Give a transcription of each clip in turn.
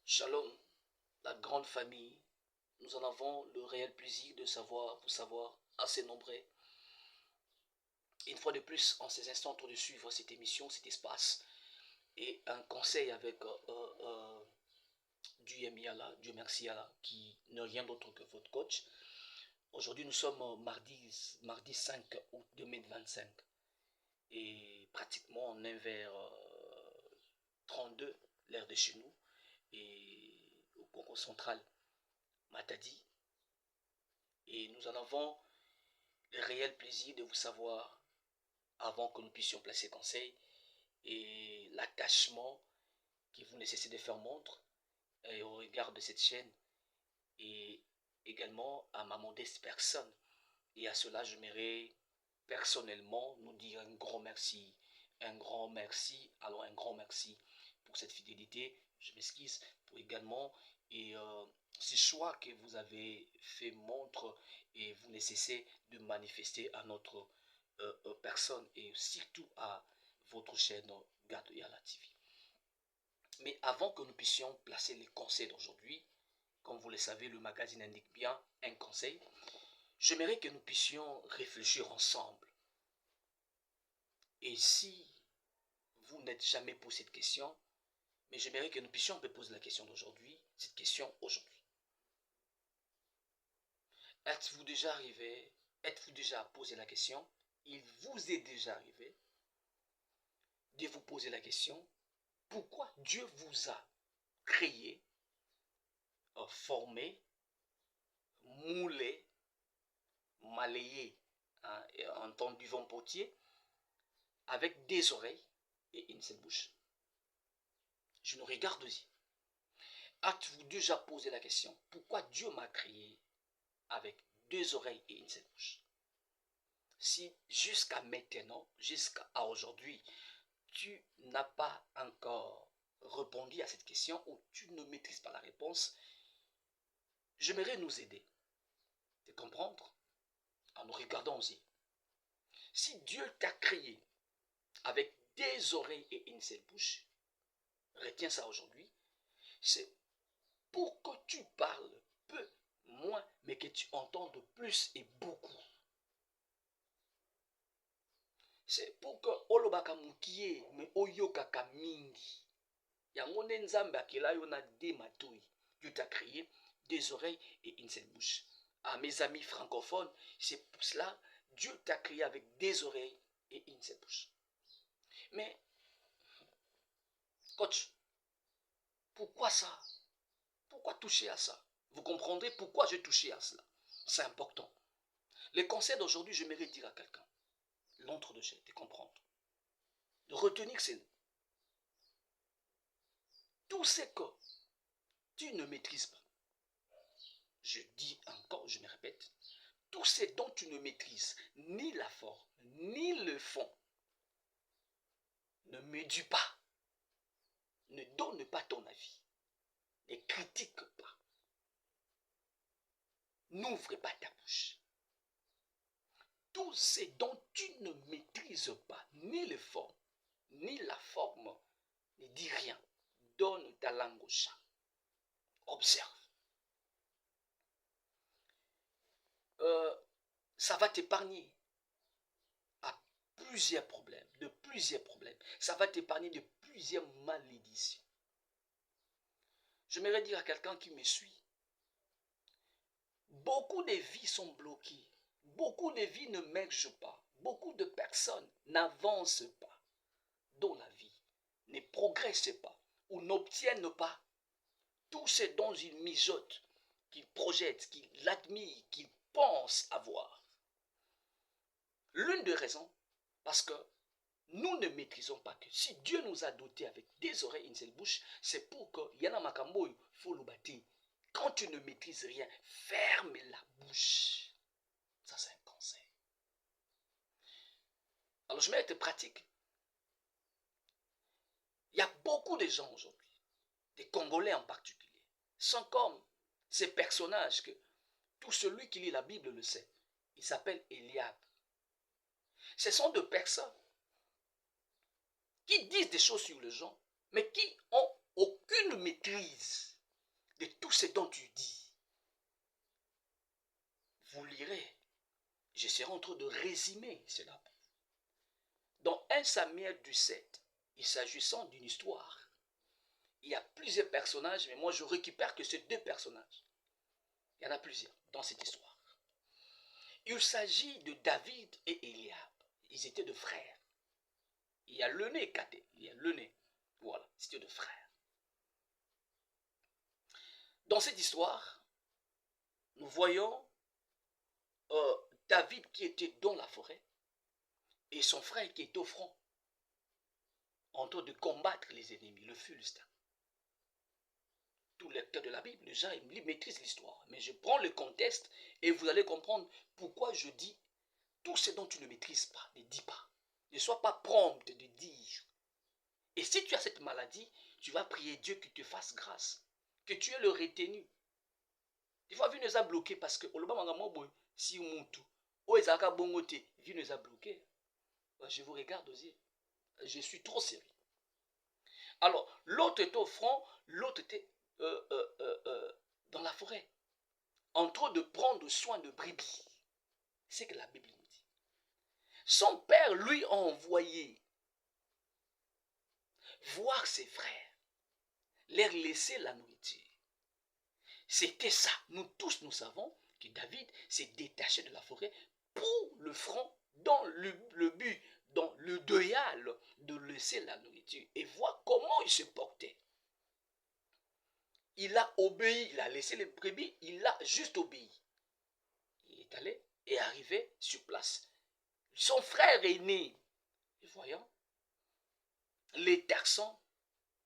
Shalom, la grande famille. Nous en avons le réel plaisir de vous savoir assez nombreux. Une fois de plus, en ces instants, de suivre cette émission, cet espace, et un conseil avec Dieu merci Allah, qui n'est rien d'autre que votre coach. Aujourd'hui, nous sommes mardi 5 août 2025, et pratiquement on est vers 32, l'heure de chez nous, et au Congo central, Matadi. Et nous en avons le réel plaisir de vous savoir avant que nous puissions placer conseil et l'attachement que vous nécessitez de faire montre au regard de cette chaîne et également à ma modeste personne. Et à cela, j'aimerais personnellement nous dire un grand merci. Alors un grand merci pour cette fidélité. Je m'excuse pour également ce choix que vous avez fait montre et vous nécessitez de manifester à notre personne et surtout à votre chaîne Garde Yala TV. Mais avant que nous puissions placer les conseils d'aujourd'hui, comme vous le savez, le magazine indique bien un conseil. J'aimerais que nous puissions réfléchir ensemble. Et si vous n'êtes jamais posé cette question, mais j'aimerais que nous puissions me poser la question d'aujourd'hui, cette question aujourd'hui. Êtes-vous déjà arrivé, êtes-vous déjà posé la question, il vous est déjà arrivé de vous poser la question, pourquoi Dieu vous a créé, formé, moulé, malayé, en temps du vent potier, avec des oreilles et une seule bouche. Je nous regarde aussi. Êtes-vous déjà posé la question, pourquoi Dieu m'a créé avec deux oreilles et une seule bouche? Si jusqu'à maintenant, jusqu'à aujourd'hui, tu n'as pas encore répondu à cette question ou tu ne maîtrises pas la réponse, j'aimerais nous aider de comprendre en nous regardant aussi. Si Dieu t'a créé avec des oreilles et une seule bouche, retiens ça aujourd'hui, c'est pour que tu parles peu, moins, mais que tu entendes plus et beaucoup. C'est pour que olobaka mukie me oyokaka mingi. Yango nde nzambe akela yo na de matoi. Dieu t'a créé des oreilles et une seule bouche. À mes amis francophones, c'est pour cela Dieu t'a créé avec des oreilles et une seule bouche. Mais, coach, pourquoi ça? Pourquoi toucher à ça? Vous comprendrez pourquoi j'ai touché à cela. C'est important. Les conseils d'aujourd'hui, j'aimerais dire à quelqu'un, l'entre de chez, de comprendre. De retenir c'est tout ce que tu ne maîtrises pas. Je dis encore, je me répète, tout ce dont tu ne maîtrises ni la forme, ni le fond, ne médis pas, ne donne pas ton avis, ne critique pas, n'ouvre pas ta bouche. Tout ce dont tu ne maîtrises pas, ni le fond, ni la forme, ne dis rien, donne ta langue au chat, observe. Ça va t'épargner plusieurs problèmes, de plusieurs problèmes. Ça va t'épargner de plusieurs malédictions. J'aimerais dire à quelqu'un qui me suit, beaucoup de vies sont bloquées, beaucoup de vies ne marchent pas, beaucoup de personnes n'avancent pas dans la vie, ne progressent pas ou n'obtiennent pas tout ce dont ils mijotent, qu'ils projettent, qu'ils admirent, qu'ils pensent avoir. L'une des raisons, parce que nous ne maîtrisons pas que si Dieu nous a dotés avec des oreilles et une seule bouche, c'est pour que yana makambo faut le bâtir. Quand tu ne maîtrises rien, ferme la bouche. Ça, c'est un conseil. Alors, je vais être pratique. Il y a beaucoup de gens aujourd'hui, des Congolais en particulier, sont comme ces personnages que tout celui qui lit la Bible le sait. Il s'appelle Eliab. Ce sont des personnes qui disent des choses sur les gens, mais qui n'ont aucune maîtrise en train de résumer cela. Dans 1 Samuel 17, il s'agissant d'une histoire. Il y a plusieurs personnages, mais moi je récupère que ces 2 personnages. Il y en a plusieurs dans cette histoire. Il s'agit de David et Eliab. Ils étaient de frères. Il y a le nez cadet, il y a le nez. Voilà, c'était de frères. Dans cette histoire, nous voyons David qui était dans la forêt et son frère qui est au front en train de combattre les ennemis, le Philistin. Tout lecteur de la Bible, les gens maîtrisent l'histoire. Mais je prends le contexte et vous allez comprendre pourquoi je dis tout ce dont tu ne maîtrises pas, ne dis pas. Ne sois pas prompt de dire. Et si tu as cette maladie, tu vas prier Dieu qu'il te fasse grâce, que tu es le retenu. Des fois, vie nous a bloqué parce que si vie nous a bloqué. Je vous regarde aussi. Je suis trop sérieux. Alors, l'autre était au front, l'autre était dans la forêt, en train de prendre soin de brebis. C'est ce que la Bible nous dit. Son père lui a envoyé voir ses frères, leur laisser la nourriture. C'était ça. Nous tous, nous savons que David s'est détaché de la forêt pour le front, dans le but, dans le deuil de laisser la nourriture et voir comment il se portait. Il a obéi, il a laissé les brebis, il a juste obéi. Il est allé et arrivé sur place. Son frère aîné, et voyant, les taxant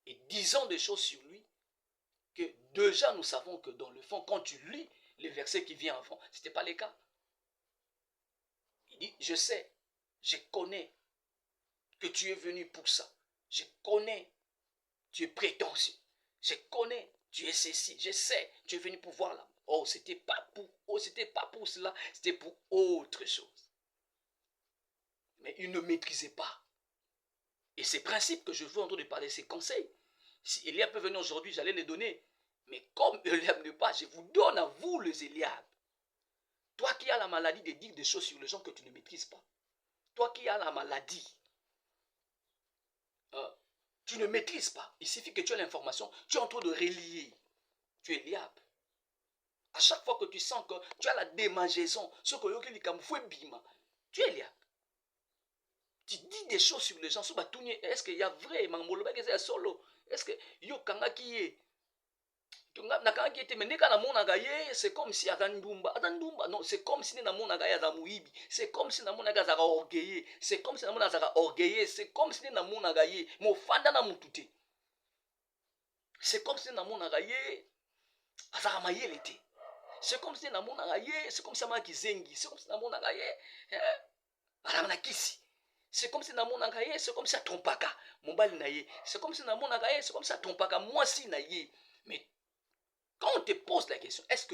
et disant des choses sur lui, que déjà nous savons que dans le fond, quand tu lis les versets qui viennent avant, ce n'était pas le cas. Il dit, je sais, je connais que tu es venu pour ça. Je connais, tu es prétentieux. Je connais, tu es ceci. Je sais, tu es venu pour voir là. Oh, c'était pas pour cela, c'était pour autre chose. Mais il ne maîtrisait pas. Et ces principes que je veux entendre parler, ces conseils, si Eliab peut venir aujourd'hui, j'allais les donner. Mais comme Eliab n'est pas, je vous donne à vous les Eliab. Toi qui as la maladie de dire des choses sur les gens que tu ne maîtrises pas. Toi qui as la maladie, tu ne maîtrises pas. Il suffit que tu aies l'information, tu es en train de relier. Tu es Eliab. À chaque fois que tu sens que tu as la démangeaison, tu es Eliab. Tu dis des choses sur les gens, est-ce qu'il y a vrai, est-ce que yo kanga qui est c'est comme si non, c'est comme si c'est comme si orgueilleux, c'est comme si orgueilleux, c'est comme si c'est comme si c'est comme si c'est comme si c'est comme si c'est comme si c'est comme si trompaka mobile naye, c'est comme si c'est comme si trompaka moi si naye. Mais quand on te pose la question, est-ce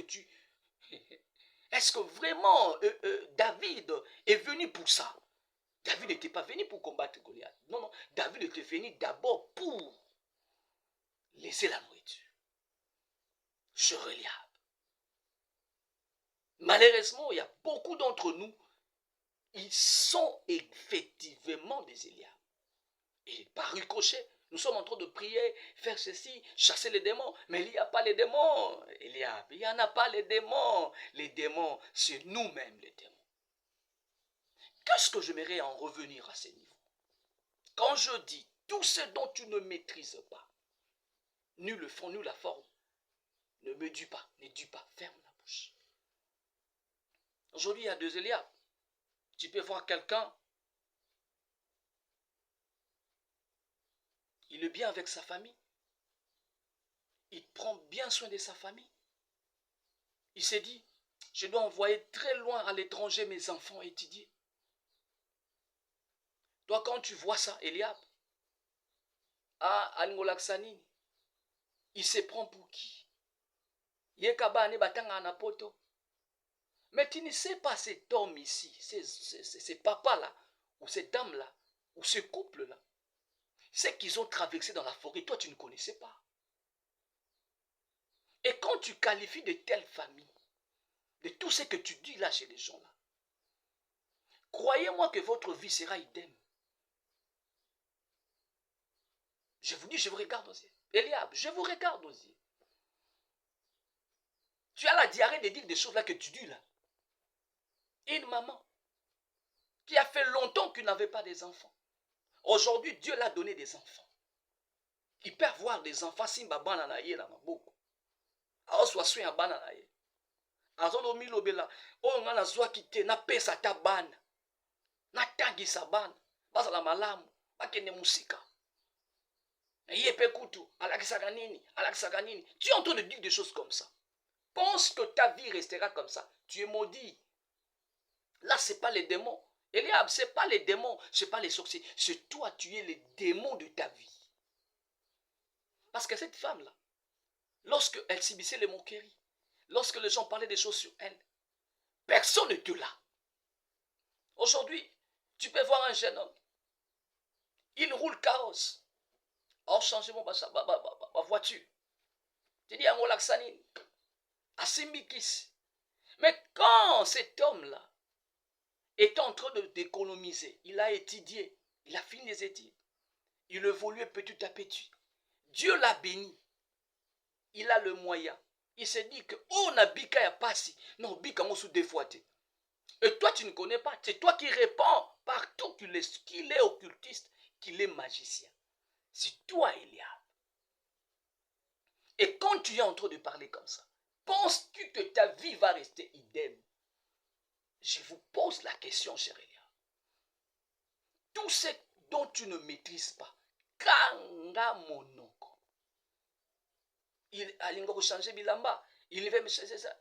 que vraiment David est venu pour ça? David n'était pas venu pour combattre Goliath. Non, non, David était venu d'abord pour laisser la nourriture. Je reliable. Malheureusement, il y a beaucoup d'entre nous, ils sont effectivement des Eliab. Et par ricochet, nous sommes en train de prier, faire ceci, chasser les démons. Mais il n'y a pas les démons, Eliab. Il n'y en a pas les démons. Les démons, c'est nous-mêmes les démons. Qu'est-ce que j'aimerais en revenir à ce niveau? Quand je dis tout ce dont tu ne maîtrises pas, ni le fond, ni la forme, ne me dis pas, ferme la bouche. Aujourd'hui, il y a 2 Eliab. Tu peux voir quelqu'un, il est bien avec sa famille, il prend bien soin de sa famille. Il s'est dit, je dois envoyer très loin à l'étranger mes enfants étudier. Toi, quand tu vois ça, Eliab, Alngolaksani, il se prend pour qui? Mais tu ne sais pas cet homme ici, ces papas-là, ou cette dame-là, ou ce couple-là, c'est qu'ils ont traversé dans la forêt, toi tu ne connaissais pas. Et quand tu qualifies de telle famille, de tout ce que tu dis là chez les gens là, croyez-moi que votre vie sera idem. Je vous dis, je vous regarde aux yeux. Eliab, je vous regarde aux yeux. Tu as la diarrhée de dire des choses là que tu dis là. Une maman qui a fait longtemps qu'il n'avait pas des enfants. Aujourd'hui, Dieu l'a donné des enfants. Il peut avoir des enfants si babana na ye na maboko. Aoswa soin bana na ye. Azondo milobela, o nga na zwa kite na pesa ta bana. Na tangisa bana. Basa la malamu, bakende musika. Ye pe kutu, alakisaka nini, alakisaka nini. Tu es en train de dire des choses comme ça. Pense que ta vie restera comme ça. Tu es maudit. Là, ce n'est pas les démons. Eliab, ce n'est pas les démons, ce n'est pas les sorciers. C'est toi, tu es les démons de ta vie. Parce que cette femme-là, lorsque elle subissait les moqueries, lorsque les gens parlaient des choses sur elle, personne n'était là. Aujourd'hui, tu peux voir un jeune homme. Il roule carrosse. En changeant ma voiture. Tu dis, mais quand cet homme-là est en train d'économiser, il a étudié, il a fini les études, il évoluait petit à petit. Dieu l'a béni. Il a le moyen. Il s'est dit que, oh, na bika ya pasi. Non, bika mo sous défoité. Et toi, tu ne connais pas. C'est toi qui réponds partout qu'il est occultiste, qu'il est magicien. C'est toi, Eliab. Et quand tu es en train de parler comme ça, penses-tu que ta vie va rester idem? Je vous pose la question, cher Eliab. Tout ce dont tu ne maîtrises pas, kanga monoko. Il a changé bilamba. Il veut me changer ça.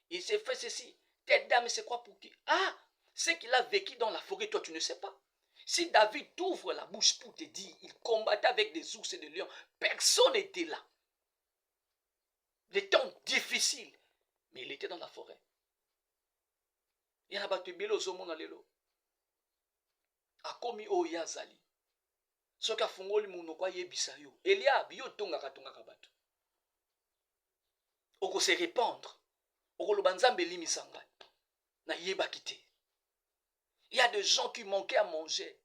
Il s'est fait ceci. Telle dame, c'est quoi pour qui? Ah, c'est qu'il a vécu dans la forêt, toi tu ne sais pas. Si David t'ouvre la bouche pour te dire, il combattait avec des ours et des lions, personne n'était là. Les temps difficiles, mais il était dans la forêt. Il y a battu Bilo Zomo na lelo. Akomi o yazali. Soka fungoli munoko yebisa yo. Eliab yo tonga bato. Oko se répandre. Oko lobanzambe limisanga. Na yeba kite. Il y a des gens qui manquaient à manger.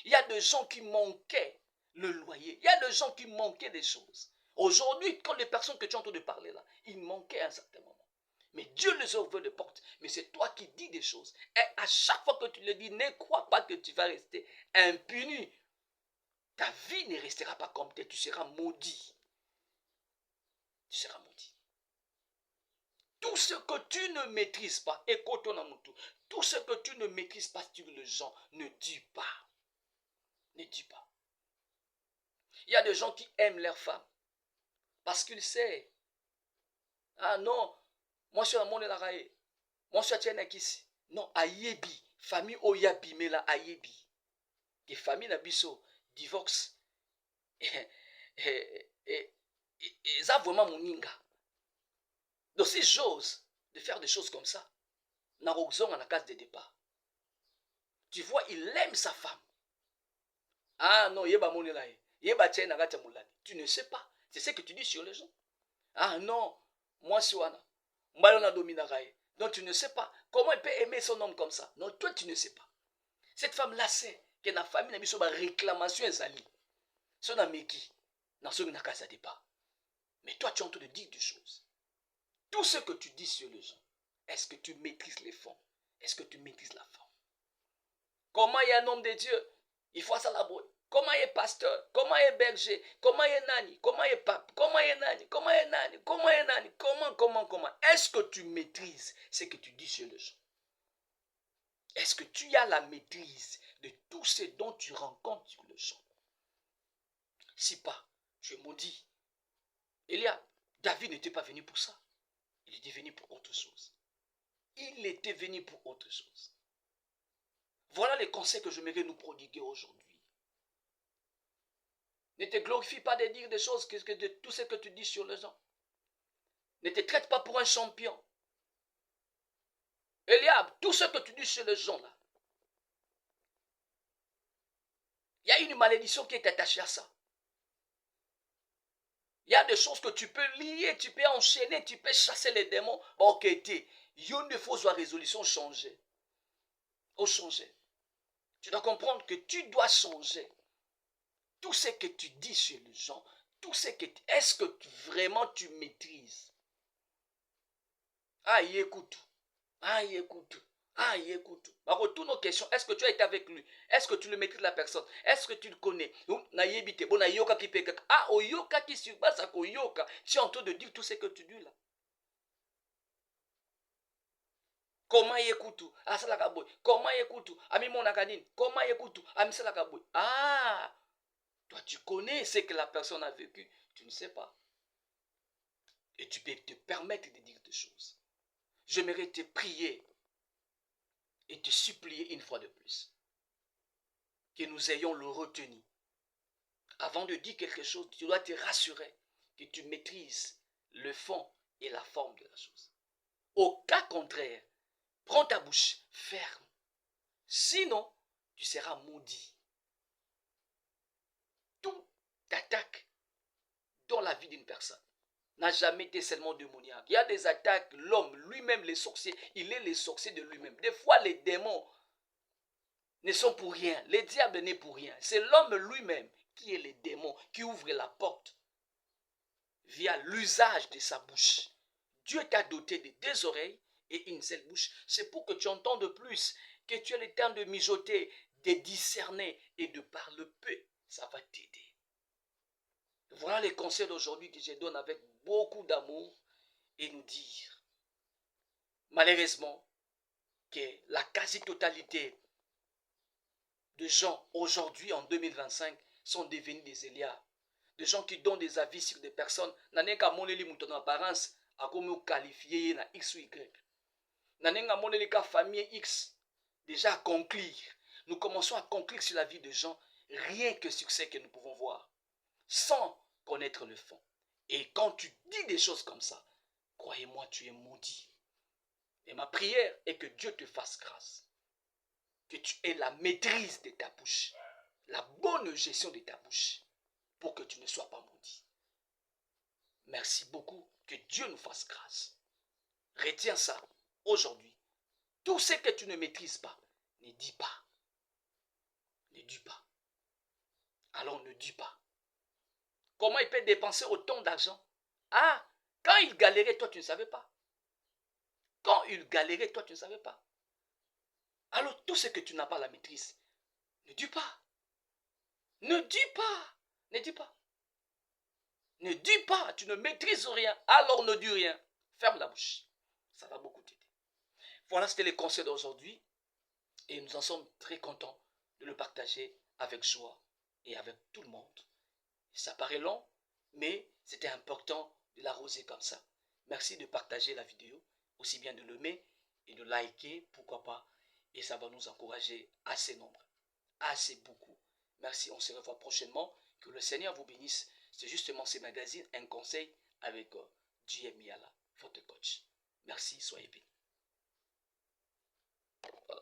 Il y a des gens qui manquaient le loyer. Il y a des gens qui manquaient des choses. Aujourd'hui, quand les personnes que tu entends de parler là, ils manquaient à un certain moment. Mais Dieu les ouvre les portes. Mais c'est toi qui dis des choses. Et à chaque fois que tu le dis, ne crois pas que tu vas rester impuni. Ta vie ne restera pas comme telle. Tu seras maudit. Tu seras maudit. Tout ce que tu ne maîtrises pas, écoute ton amour, tout ce que tu ne maîtrises pas sur les gens, ne dis pas. Ne dis pas. Il y a des gens qui aiment leurs femmes parce qu'ils savent. Ah non, moi je suis un monde la raie. Moi je suis un ici. Non, ayebi, famille oyabi mais la ayebi. Que famille na biso divorce. Et ça vraiment moninga. Donc si j'ose de faire des choses comme ça, na roxon à la case de départ. Tu vois, il aime sa femme. Ah non, yeba monela. Yeba tien na gata mulani. Tu ne sais pas. C'est ce que tu dis sur les gens. Ah non, moi Suana. Mbalona dominarae. Donc tu ne sais pas. Comment il peut aimer son homme comme ça? Non, toi tu ne sais pas. Cette femme-là sait que la famille n'a mis sur ma réclamation ezali. Son ameki. Dans ce n'a qu'à départ. Mais toi tu es en train de dire des choses. Tout ce que tu dis sur les gens, est-ce que tu maîtrises les fonds? Est-ce que tu maîtrises la forme? Comment il y a un homme de Dieu? Il faut ça la boue. Comment il est pasteur? Comment il est berger? Comment il est nani? Comment il est pape? Comment il est nani? Comment il est nani? Comment il est nani? Comment? Est-ce que tu maîtrises ce que tu dis sur les gens? Est-ce que tu as la maîtrise de tout ce dont tu rencontres sur les gens? Si pas, tu es maudit. David n'était pas venu pour ça. Il était venu pour autre chose. Il était venu pour autre chose. Voilà les conseils que je m'aimerais nous prodiguer aujourd'hui. Ne te glorifie pas de dire des choses de tout ce que tu dis sur les gens. Ne te traite pas pour un champion. Eliab, tout ce que tu dis sur les gens là, il y a une malédiction qui est attachée à ça. Il y a des choses que tu peux lier, tu peux enchaîner, tu peux chasser les démons. Ok, il y a une fois la résolution changer. Au changer. Tu dois comprendre que tu dois changer. Tout ce que tu dis chez les gens, tout ce que est-ce que vraiment tu maîtrises? Ah, il écoute. Ah, il écoute. Ah, il écoute. Par retour nos questions, est-ce que tu as été avec lui? Est-ce que tu le maîtrises la personne? Est-ce que tu le connais? Ah, oyoka qui sur base à oyoka. Tu es en train de dire tout ce que tu dis là. Comment il écoute? Ah, ça la kaboy. Comment il écoute? Ami mon akadine. Comment il écoute? Ami ça la kaboy. Ah, toi tu connais ce que la personne a vécu. Tu ne sais pas. Et tu peux te permettre de dire des choses. J'aimerais te prier et te supplier une fois de plus que nous ayons le retenu. Avant de dire quelque chose, tu dois te rassurer que tu maîtrises le fond et la forme de la chose. Au cas contraire, prends ta bouche ferme. Sinon, tu seras maudit. Toute attaque dans la vie d'une personne n'a jamais été seulement démoniaque. Il y a des attaques, l'homme lui-même, les sorciers, il est le sorcier de lui-même. Des fois, les démons ne sont pour rien. Les diables n'est pour rien. C'est l'homme lui-même qui est le démon, qui ouvre la porte via l'usage de sa bouche. Dieu t'a doté de 2 oreilles et une seule bouche. C'est pour que tu entendes plus, que tu aies le temps de mijoter, de discerner et de parler peu. Ça va t'aider. Voilà les conseils d'aujourd'hui que je donne avec beaucoup d'amour et nous dire, malheureusement, que la quasi-totalité de gens aujourd'hui en 2025 sont devenus des Élias. Des gens qui donnent des avis sur des personnes. Nanenga moneli mouton apparence a comme qualifié na X ou Y. Nanenga moneli ka famille X déjà à conclure. Nous commençons à conclure sur la vie des gens rien que sur ce que nous pouvons voir, sans connaître le fond. Et quand tu dis des choses comme ça, croyez-moi, tu es maudit. Et ma prière est que Dieu te fasse grâce. Que tu aies la maîtrise de ta bouche, la bonne gestion de ta bouche, pour que tu ne sois pas maudit. Merci beaucoup, que Dieu nous fasse grâce. Retiens ça, aujourd'hui. Tout ce que tu ne maîtrises pas, ne dis pas. Ne dis pas. Alors ne dis pas. Comment il peut dépenser autant d'argent? Ah, quand il galérait, toi tu ne savais pas. Quand il galérait, toi tu ne savais pas. Alors tout ce que tu n'as pas la maîtrise, ne dis pas. Ne dis pas. Ne dis pas. Ne dis pas, tu ne maîtrises rien, alors ne dis rien. Ferme la bouche. Ça va beaucoup t'aider. Voilà, c'était les conseils d'aujourd'hui. Et nous en sommes très contents de le partager avec joie et avec tout le monde. Ça paraît long, mais c'était important de l'arroser comme ça. Merci de partager la vidéo, aussi bien de l'aimer et de liker, pourquoi pas. Et ça va nous encourager assez nombreux, assez beaucoup. Merci, on se revoit prochainement. Que le Seigneur vous bénisse. C'est justement ces magazines, un conseil avec JM Yala, votre coach. Merci, soyez bénis. Voilà.